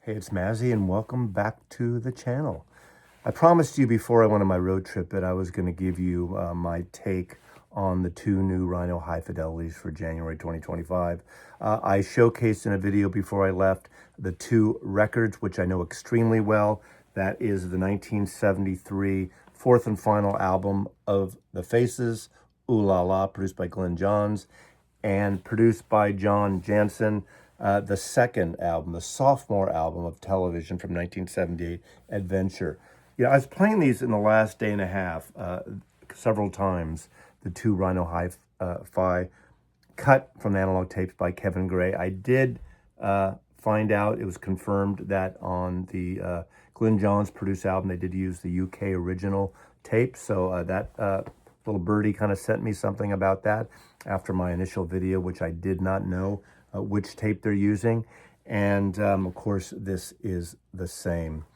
Hey, it's Mazzy, and welcome back to the channel. I promised you before I went on my road trip that I was going to give you my take on the two new Rhino high fidelities for January 2025. I showcased in a video before I left the two records, which I know extremely well. That is the 1973 fourth and final album of The Faces, Ooh La La, produced by Glenn Johns, and produced by John Jansen, the second album, the sophomore album of Television from 1978, Adventure. I was playing these in the last day and a half several times, the two Rhino Hi-Fi cut from the analog tapes by Kevin Gray. I did find out, it was confirmed that on the Glenn Johns produced album, they did use the UK original tape. So that little birdie kind of sent me something about that after my initial video, which I did not know which tape they're using. And of course, this is the same.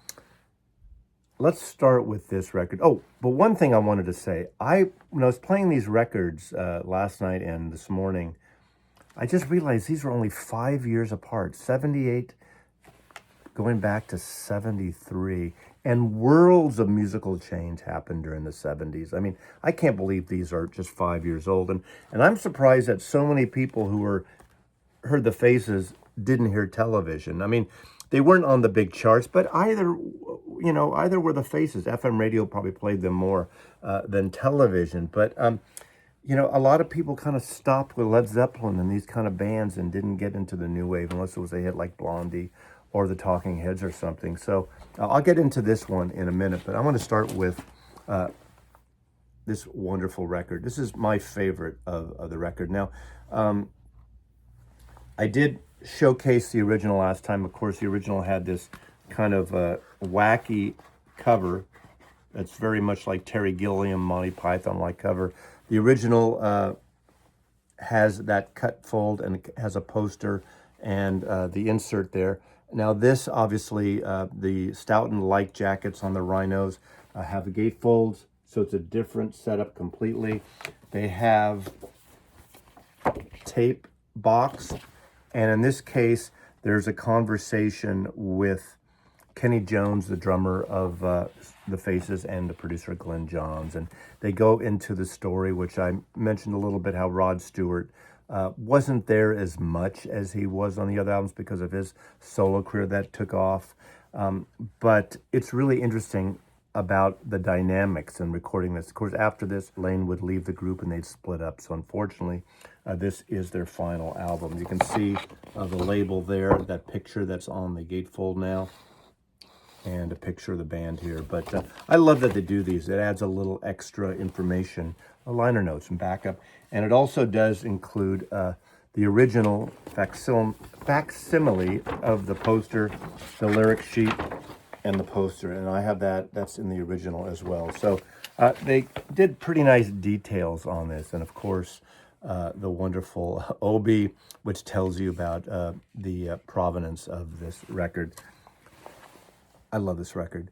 Let's start with this record. Oh, but one thing I wanted to say, when I was playing these records last night and this morning, I just realized these were only 5 years apart, 78 going back to 73, and worlds of musical change happened during the 70s. I mean, I can't believe these are just 5 years old, and I'm surprised that so many people who heard The Faces didn't hear Television. I mean, they weren't on the big charts, but either were The Faces. FM radio probably played them more than Television, but a lot of people kind of stopped with Led Zeppelin and these kind of bands and didn't get into the new wave unless it was a hit like Blondie or the Talking Heads or something. So I'll get into this one in a minute, but I want to start with this wonderful record. This is my favorite of the record. Now, I did showcase the original last time. Of course, the original had this kind of wacky cover that's very much like Terry Gilliam, Monty Python-like cover. The original has that cut fold and has a poster and the insert there. Now this, obviously, the Stoughton-like jackets on the Rhinos have the gatefolds, so it's a different setup completely. They have tape box, and in this case, there's a conversation with Kenny Jones, the drummer of The Faces, and the producer Glenn Johns. And they go into the story, which I mentioned a little bit, how Rod Stewart wasn't there as much as he was on the other albums because of his solo career that took off. But it's really interesting about the dynamics in recording this. Of course, after this, Lane would leave the group and they'd split up. So unfortunately, this is their final album. You can see the label there, that picture that's on the gatefold now, and a picture of the band here. But I love that they do these. It adds a little extra information, liner notes and backup. And it also does include the original facsimile of the poster, the lyric sheet, and the poster. And I have that's in the original as well. So they did pretty nice details on this. And of course, the wonderful Obi, which tells you about the provenance of this record. I love this record.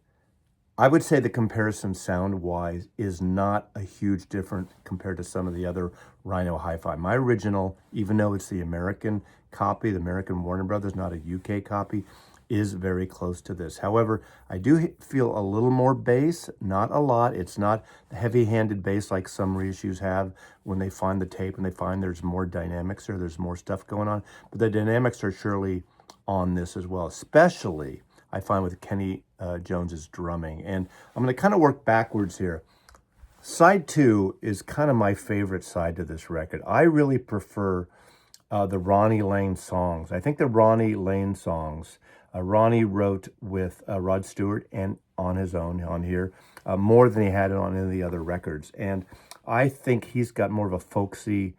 I would say the comparison sound-wise is not a huge difference compared to some of the other Rhino Hi-Fi. My original, even though it's the American copy, the American Warner Brothers, not a UK copy, is very close to this. However, I do feel a little more bass, not a lot. It's not the heavy-handed bass like some reissues have when they find the tape and they find there's more dynamics or there's more stuff going on. But the dynamics are surely on this as well, especially I find with Kenny Jones's drumming. And I'm going to kind of work backwards here. Side 2 is kind of my favorite side to this record. I really prefer the Ronnie Lane songs. I think the Ronnie Lane songs, Ronnie wrote with Rod Stewart and on his own on here, more than he had on any of the other records. And I think he's got more of a folksy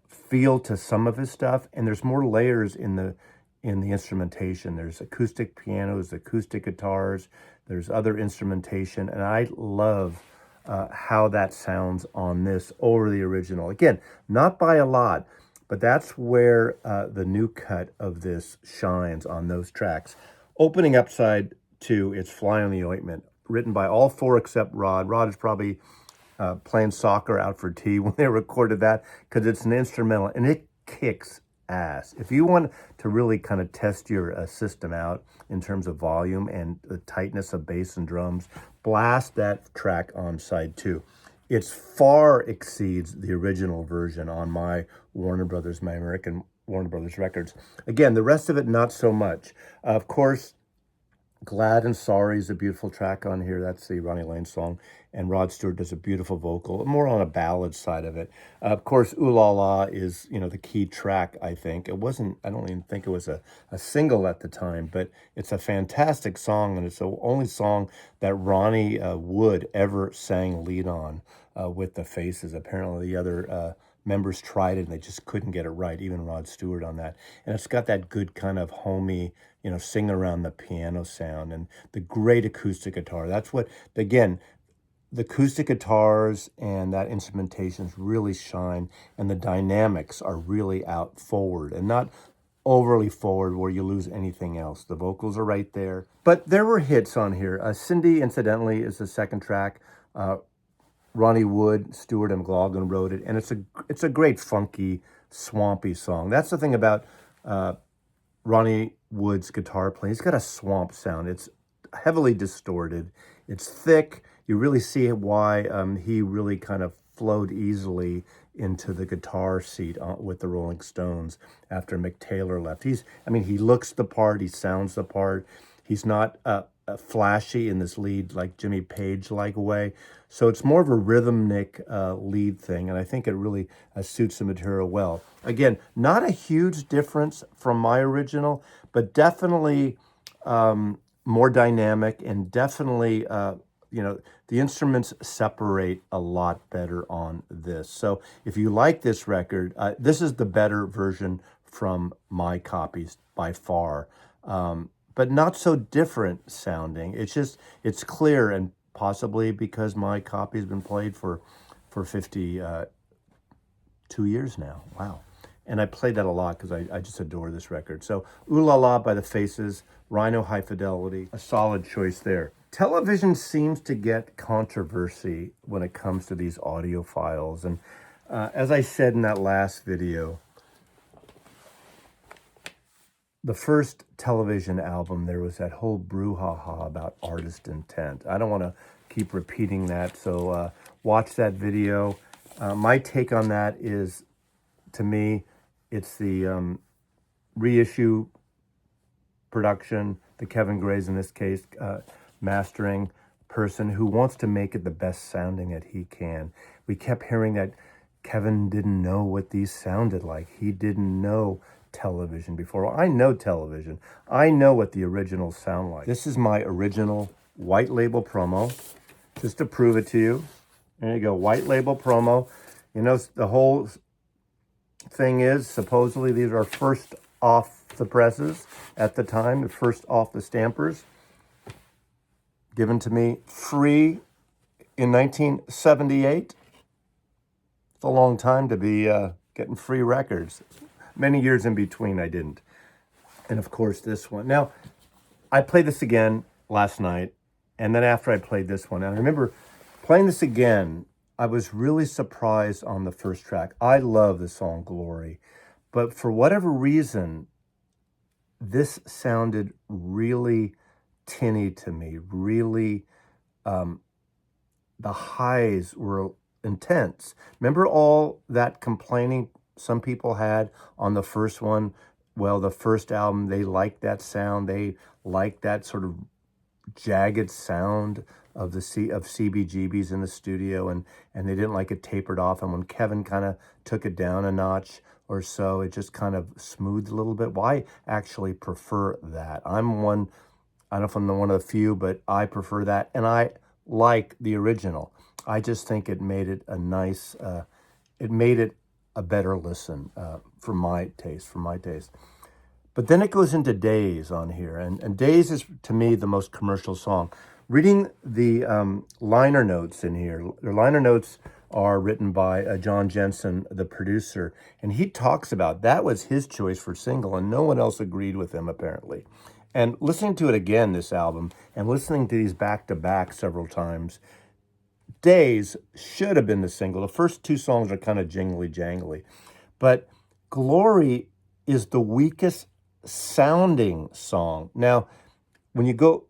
feel to some of his stuff, and there's more layers in the instrumentation. There's acoustic pianos, acoustic guitars, there's other instrumentation, and I love how that sounds on this over the original. Again, not by a lot, but that's where the new cut of this shines on those tracks. Opening up side 2, it's Fly on the Ointment, written by all four except Rod. Rod is probably playing soccer out for tea when they recorded that, because it's an instrumental, and it kicks ass. If you want to really kind of test your system out in terms of volume and the tightness of bass and drums, blast that track on side 2. It far exceeds the original version on my American Warner Brothers records. Again, the rest of it, not so much. Of course, Glad and Sorry is a beautiful track on here. That's the Ronnie Lane song. And Rod Stewart does a beautiful vocal, more on a ballad side of it. Of course, Ooh La La is, the key track, I think. I don't even think it was a single at the time, but it's a fantastic song, and it's the only song that Ronnie Wood ever sang lead on with the Faces. Apparently the other members tried it and they just couldn't get it right, even Rod Stewart on that. And it's got that good kind of homey, sing around the piano sound and the great acoustic guitar. That's what, again, the acoustic guitars and that instrumentations really shine, and the dynamics are really out forward and not overly forward where you lose anything else. The vocals are right there. But there were hits on here. Cindy, incidentally, is the second track. Ronnie Wood, Stewart, and McLaughlin wrote it, and it's a great funky, swampy song. That's the thing about Ronnie Wood's guitar playing. He's got a swamp sound. It's heavily distorted. It's thick. You really see why he really kind of flowed easily into the guitar seat with the Rolling Stones after Mick Taylor left. He looks the part. He sounds the part. He's not flashy in this lead like Jimmy Page-like way. So it's more of a rhythmic lead thing, and I think it really suits the material well. Again, not a huge difference from my original, but definitely more dynamic, and definitely, the instruments separate a lot better on this. So if you like this record, this is the better version from my copies by far. But not so different sounding. It's clear, and possibly because my copy has been played for 52 years now. Wow. And I played that a lot because I just adore this record. So Ooh La La by the Faces, Rhino High Fidelity, a solid choice there. Television seems to get controversy when it comes to these audio files. And as I said in that last video, the first television album, there was that whole brouhaha about artist intent. I don't want to keep repeating that, so watch that video. My take on that is, to me, it's the reissue production, the Kevin Gray's, in this case, mastering person who wants to make it the best sounding that he can. We kept hearing that Kevin didn't know what these sounded like. He didn't know television before. Well, I know television. I know what the originals sound like. This is my original white label promo, just to prove it to you. There you go, white label promo. The whole thing is, supposedly these are first off the presses at the time, first off the stampers, given to me free in 1978. It's a long time to be getting free records. Many years in between, I didn't. And of course, this one. Now, I played this again last night, and then after I played this one, and I remember playing this again, I was really surprised on the first track. I love the song Glory, but for whatever reason, this sounded really tinny to me, really, the highs were intense. Remember all that complaining some people had on the first one? Well, the first album, they liked that sound. They liked that sort of jagged sound of CBGBs in the studio, and they didn't like it tapered off. And when Kevin kind of took it down a notch or so, it just kind of smoothed a little bit. Well, I actually prefer that. I don't know if I'm one of the few, but I prefer that, and I like the original. I just think it made it a better listen for my taste. But then it goes into Days on here, and Days is, to me, the most commercial song. Reading the liner notes in here, the liner notes are written by John Jensen, the producer, and he talks about that was his choice for single, and no one else agreed with him, apparently. And listening to it again, this album, and listening to these back-to-back several times, Days should have been the single. The first two songs are kind of jingly-jangly, but Glory is the weakest sounding song. Now, when you go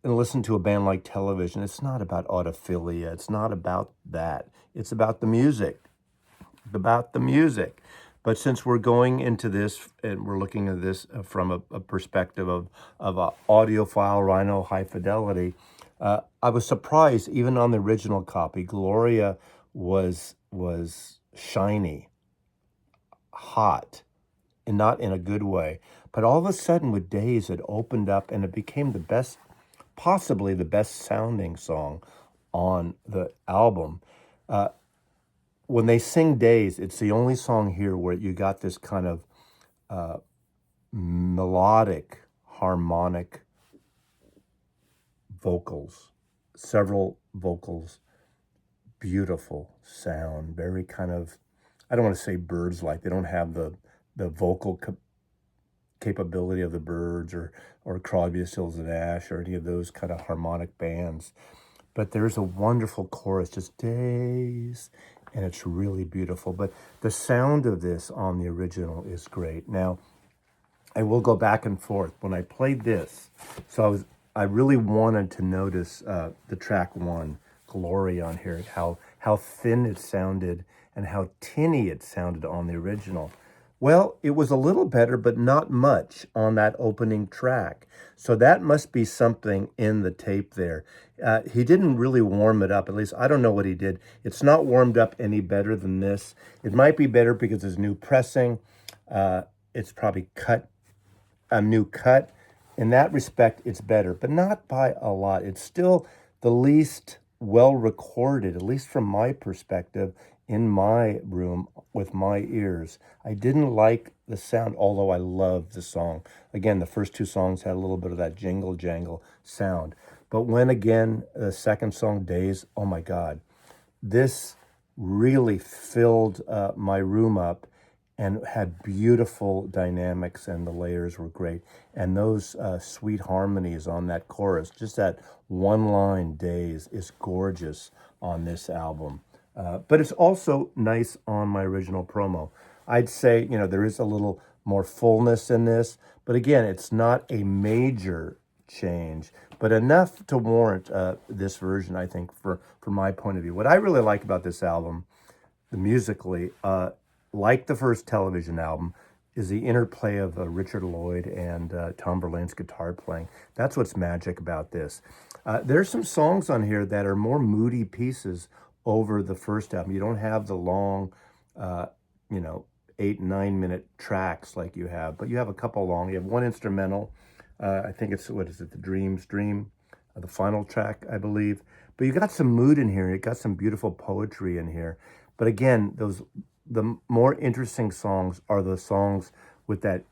and listen to a band like Television, it's not about autophilia. It's not about that. It's about the music. About the music. But since we're going into this and we're looking at this from a perspective of a audiophile Rhino high fidelity, I was surprised even on the original copy, Gloria was shiny, hot, and not in a good way. But all of a sudden with Days, it opened up and it became the best, possibly the best sounding song on the album. When they sing Days, it's the only song here where you got this kind of melodic, harmonic vocals, several vocals, beautiful sound, very kind of, I don't want to say birds-like. They don't have the vocal capability of the Byrds or Crosby, Stills and Nash or any of those kind of harmonic bands. But there's a wonderful chorus, just Days, and it's really beautiful. But the sound of this on the original is great. Now, I will go back and forth. When I played this, so I really wanted to notice the track 1, Glory, on here, how thin it sounded and how tinny it sounded on the original. Well, it was a little better, but not much on that opening track. So that must be something in the tape there. He didn't really warm it up. At least I don't know what he did. It's not warmed up any better than this. It might be better because it's new pressing. It's probably a new cut. In that respect, it's better, but not by a lot. It's still the least well recorded, at least from my perspective, in my room with my ears. I didn't like the sound, although I loved the song. Again, the first 2 songs had a little bit of that jingle jangle sound. But when, again, the second song, Days, oh my God, this really filled my room up and had beautiful dynamics, and the layers were great. And those sweet harmonies on that chorus, just that one line, Days, is gorgeous on this album. But it's also nice on my original promo. I'd say, there is a little more fullness in this, but again, it's not a major change, but enough to warrant this version, I think, from my point of view. What I really like about this album, musically, like the first Television album, is the interplay of Richard Lloyd and Tom Verlaine's guitar playing. That's what's magic about this. There's some songs on here that are more moody pieces over the first album. You don't have the long, 8-9 minute tracks like you have, but you have a couple long. You have one instrumental. I think it's, The Dream's Dream, the final track, I believe. But you got some mood in here. You got some beautiful poetry in here. But again, the more interesting songs are the songs with that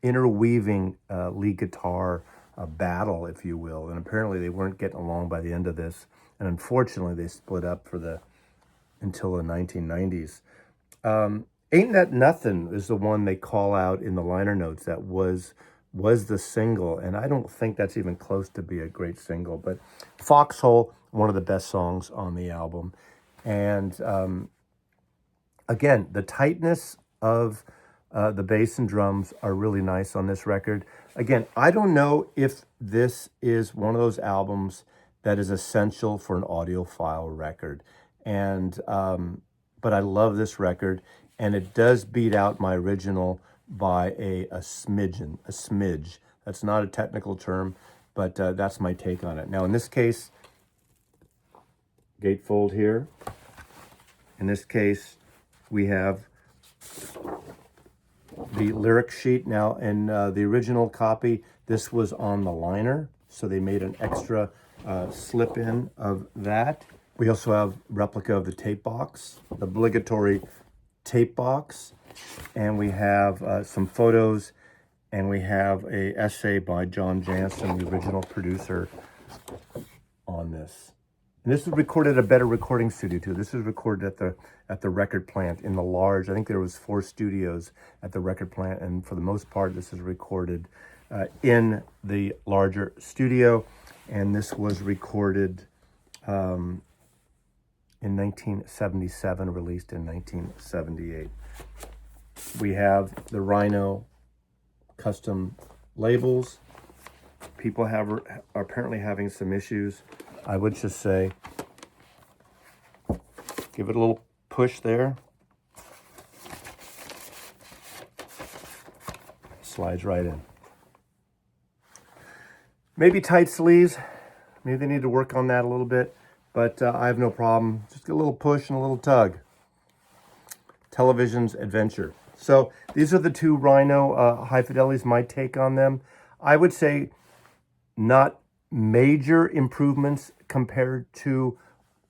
interweaving lead guitar battle, if you will. And apparently they weren't getting along by the end of this. And unfortunately, they split up until the 1990s. Ain't That Nothing is the one they call out in the liner notes that was the single. And I don't think that's even close to be a great single. But Foxhole, one of the best songs on the album. And again, the tightness of the bass and drums are really nice on this record. Again, I don't know if this is one of those albums that is essential for an audiophile record. And but I love this record, and it does beat out my original by a smidge. That's not a technical term, but that's my take on it. Now, in this case, gatefold here. In this case, we have the lyric sheet. Now, in the original copy, this was on the liner, so they made an extra slip in of that. We also have replica of the tape box, the obligatory tape box, and we have some photos, and we have a essay by John Jansen, the original producer, on this. And this was recorded at a better recording studio too. This was recorded at the record plant in the large. I think there was 4 studios at the record plant, and for the most part, this is recorded in the larger studio. And this was recorded in 1977, released in 1978. We have the Rhino custom labels. People are apparently having some issues. I would just say, give it a little push there. Slides right in. Maybe tight sleeves. Maybe they need to work on that a little bit, but I have no problem. Just a little push and a little tug. Television's adventure. So these are the two Rhino high fidelities, my take on them. I would say not major improvements compared to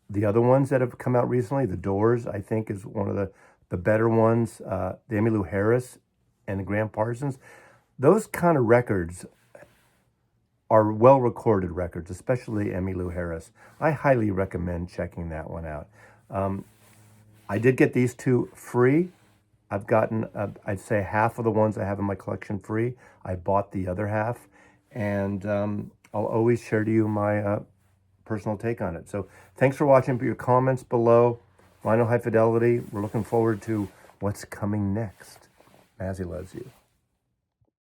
the other ones that have come out recently. The Doors, I think, is one of the better ones. The Emmylou Harris and the Graham Parsons. Those kind of records are well-recorded records, especially Emmylou Harris. I highly recommend checking that one out. I did get these two free. I've gotten, I'd say, half of the ones I have in my collection free. I bought the other half, and I'll always share to you my personal take on it. So thanks for watching. Put your comments below. Rhino High Fidelity. We're looking forward to what's coming next. Mazzy loves you.